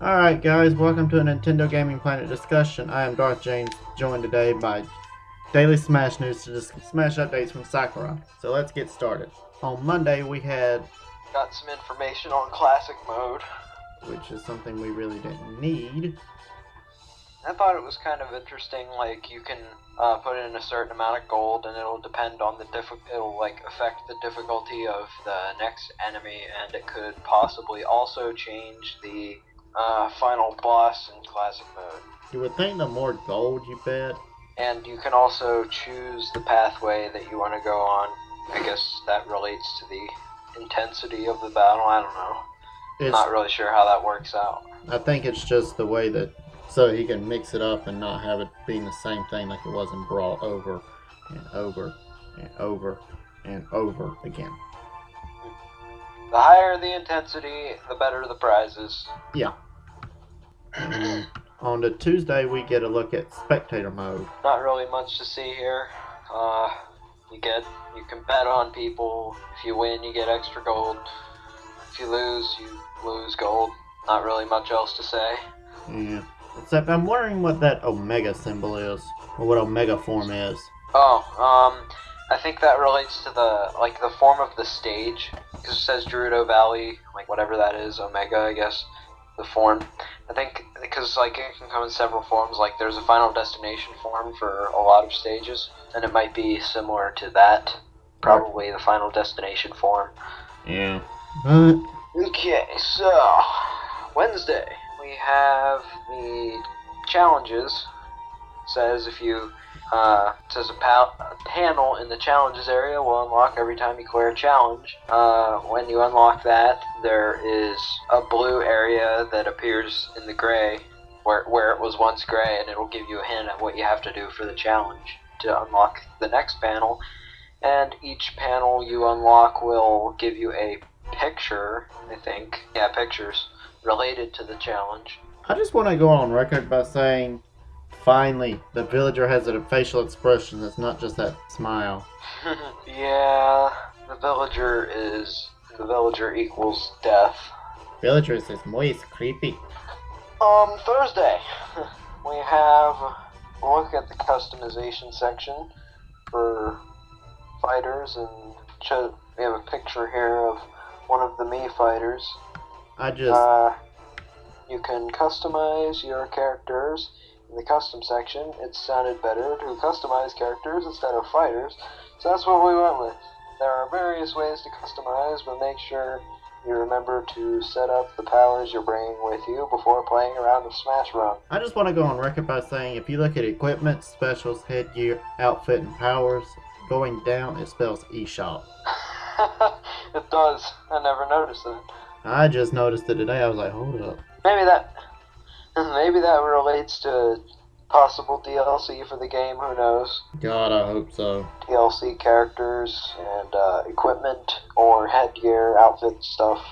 Alright guys, welcome to a Nintendo Gaming Planet discussion. I am Darth James, joined today by Daily Smash News to discuss Smash updates from Sakura. So let's get started. On Monday we got some information on Classic Mode, which is something we really didn't need. I thought it was kind of interesting, like you can put in a certain amount of gold and it'll depend on it'll affect the difficulty of the next enemy, and it could possibly also change the final boss in Classic Mode. You would think the more gold you bet. And you can also choose the pathway that you want to go on. I guess that relates to the intensity of the battle, I don't know. I'm not really sure how that works out. I think it's just the way that, so he can mix it up and not have it being the same thing like it was in Brawl over and over and over and over again. The higher the intensity, the better the prizes. Yeah. On the Tuesday, we get a look at Spectator Mode. Not really much to see here. You can bet on people. If you win, you get extra gold. If you lose gold. Not really much else to say. Yeah. Except I'm wondering what that Omega symbol is, or what Omega form is. I think that relates to the form of the stage, because it says Gerudo Valley, whatever that is, Omega, I guess, the form. I think because it can come in several forms. There's a Final Destination form for a lot of stages, and it might be similar to that. Probably the Final Destination form. Yeah. But Okay, so Wednesday we have the challenges. It says if you says a panel in the challenges area will unlock every time you clear a challenge. When you unlock that, there is a blue area that appears in the gray, where it was once gray, and it'll give you a hint at what you have to do for the challenge to unlock the next panel. And each panel you unlock will give you a picture, I think. Yeah, pictures related to the challenge. I just want to go on record by saying, finally, the villager has a facial expression that's not just that smile. Yeah, the villager equals death. Villager is muy creepy. Thursday, we have a look at the customization section for fighters, and we have a picture here of one of the Mii fighters. You can customize your characters. In the custom section, it sounded better to customize characters instead of fighters, so that's what we went with. There are various ways to customize, but make sure you remember to set up the powers you're bringing with you before playing around with Smash Run. I just want to go on record by saying, if you look at equipment, specials, headgear, outfit, and powers, going down it spells eShop. It does. I never noticed it. I just noticed it today. I was like, hold up. Maybe that relates to possible DLC for the game, who knows? God, I hope so. DLC characters and equipment or headgear, outfit stuff,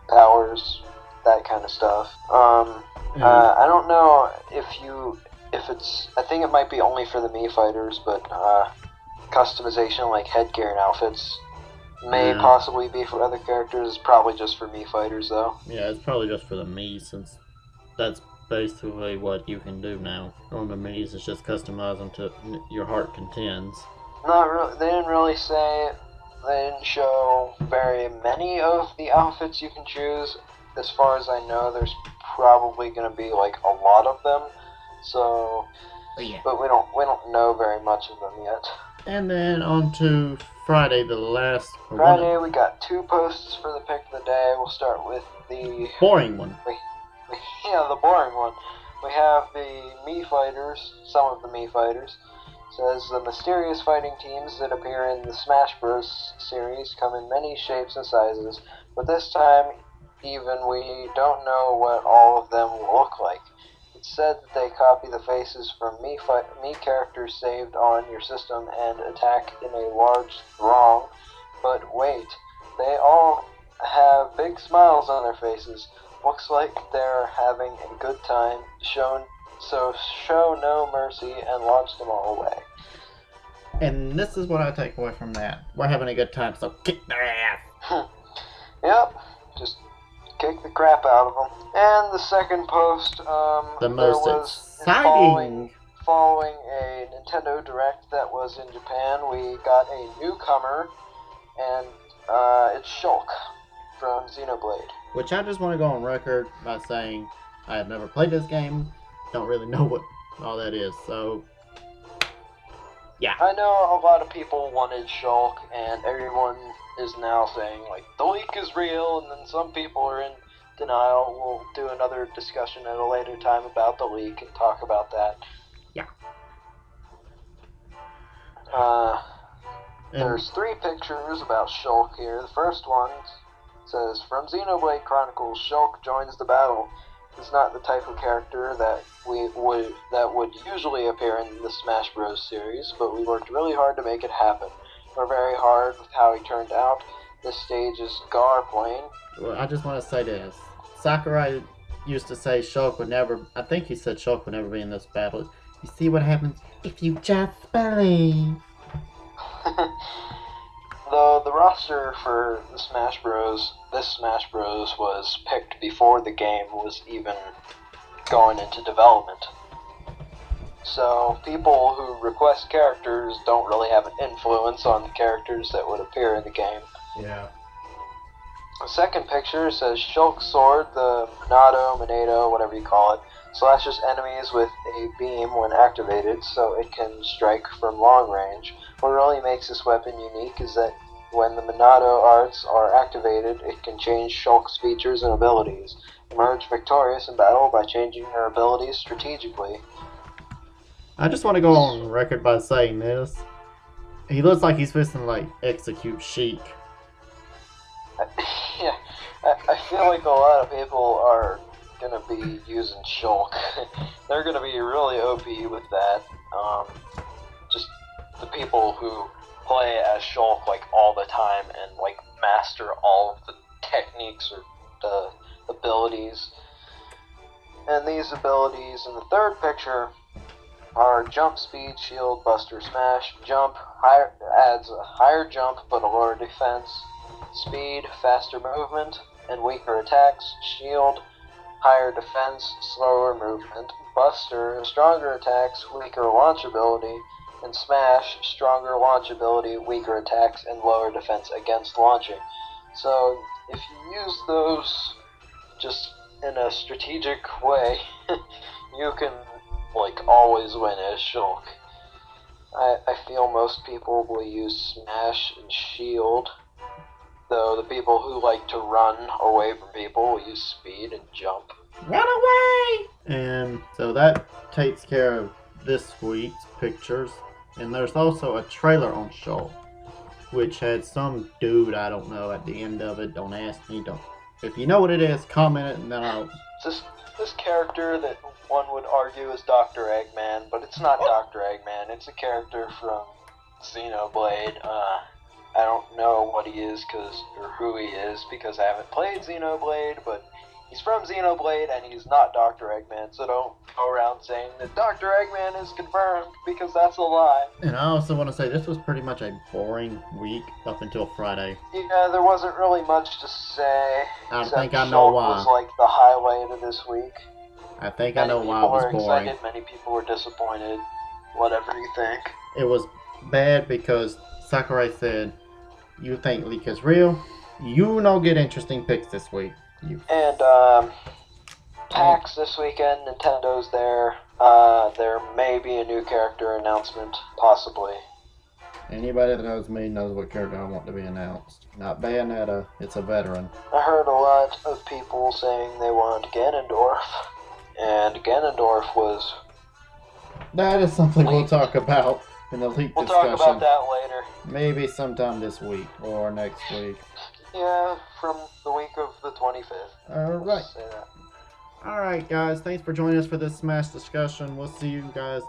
powers, that kind of stuff. I don't know if it's, I think it might be only for the Mii fighters, but customization like headgear and outfits May possibly be for other characters. It's probably just for Mii fighters, though. Yeah, it's probably just for the Mii, since that's basically what you can do now. On the Mii's, it's just customize them to your heart contends. Not really. They didn't really say. They didn't show very many of the outfits you can choose. As far as I know, there's probably going to be like a lot of them. So, yeah. But we don't know very much of them yet. And then on to Friday, the last. Friday, we got 2 posts for the pick of the day. We'll start with the boring one. Yeah, the boring one. We have the Mii fighters. Some of the Mii fighters. Says the mysterious fighting teams that appear in the Smash Bros. Series come in many shapes and sizes, but this time even we don't know what all of them will look like. It's said that they copy the faces from Mii characters saved on your system and attack in a large throng, but wait, they all have big smiles on their faces. Looks like they're having a good time, so show no mercy and launch them all away. And this is what I take away from that. We're having a good time, so kick their ass. Yep, just kick the crap out of them. And the second post, the most exciting. Following a Nintendo Direct that was in Japan, we got a newcomer, and it's Shulk from Xenoblade. Which I just want to go on record by saying I have never played this game, don't really know what all that is, so yeah. I know a lot of people wanted Shulk, and everyone is now saying, like, the leak is real, and then some people are in denial. We'll do another discussion at a later time about the leak and talk about that. Yeah. There's 3 pictures about Shulk here. The first one says, from Xenoblade Chronicles, Shulk joins the battle. It's not the type of character that would usually appear in the Smash Bros. Series, but we worked really hard to make it happen. We're very hard with how he turned out. This stage is Gar playing. Well, I just want to say this. Sakurai used to say Shulk would never, I think he said Shulk would never be in this battle. You see what happens if you just believe. Though the roster for the Smash Bros. This Smash Bros. Was picked before the game was even going into development. So people who request characters don't really have an influence on the characters that would appear in the game. Yeah. The second picture says Shulk's sword, the Monado, whatever you call it, slashes enemies with a beam when activated, so it can strike from long range. What really makes this weapon unique is that when the Monado arts are activated, it can change Shulk's features and abilities. Emerge victorious in battle by changing your abilities strategically. I just want to go on record by saying this. He looks like he's fixing to, like, execute Sheik. Yeah, I feel like a lot of people are gonna be using Shulk. They're gonna be really OP with that. Just the people who play as Shulk like all the time and like master all of the techniques or the abilities. And these abilities in the third picture are jump speed, shield, buster, smash. Jump adds a higher jump but a lower defense. Speed, faster movement, and weaker attacks. Shield, higher defense, slower movement. Buster, stronger attacks, weaker launch ability. And Smash, stronger launch ability, weaker attacks, and lower defense against launching. So if you use those just in a strategic way, you can like always win as Shulk. I feel most people will use Smash and Shield, though the people who like to run away from people will use Speed and Jump. Run away! And so that takes care of this week's pictures. And there's also a trailer on Shulk, which had some dude, I don't know, at the end of it. Don't ask me. Don't. If you know what it is, comment it, and then I'll... This character that one would argue is Dr. Eggman, but it's not Dr. Eggman. It's a character from Xenoblade. I don't know what he is or who he is because I haven't played Xenoblade, but He's from Xenoblade, and he's not Dr. Eggman, so don't go around saying that Dr. Eggman is confirmed, because that's a lie. And I also want to say this was pretty much a boring week up until Friday. Yeah, there wasn't really much to say. I except think I know Shulk why. was like the highlight of this week. I think I know why it was Many people were boring. excited, many people were disappointed. Whatever you think. It was bad because Sakurai said, "You think leak is real? You no get interesting picks this week." And PAX this weekend, Nintendo's there. There may be a new character announcement, possibly. Anybody that knows me knows what character I want to be announced. Not Bayonetta, it's a veteran. I heard a lot of people saying they want Ganondorf, and Ganondorf was... That is something we'll Leaked. talk about in the leak We'll discussion. talk about that later. Maybe sometime this week or next week. Yeah, from the week of the 25th. Alright. Let's say that. Alright guys, thanks for joining us for this Smash discussion. We'll see you guys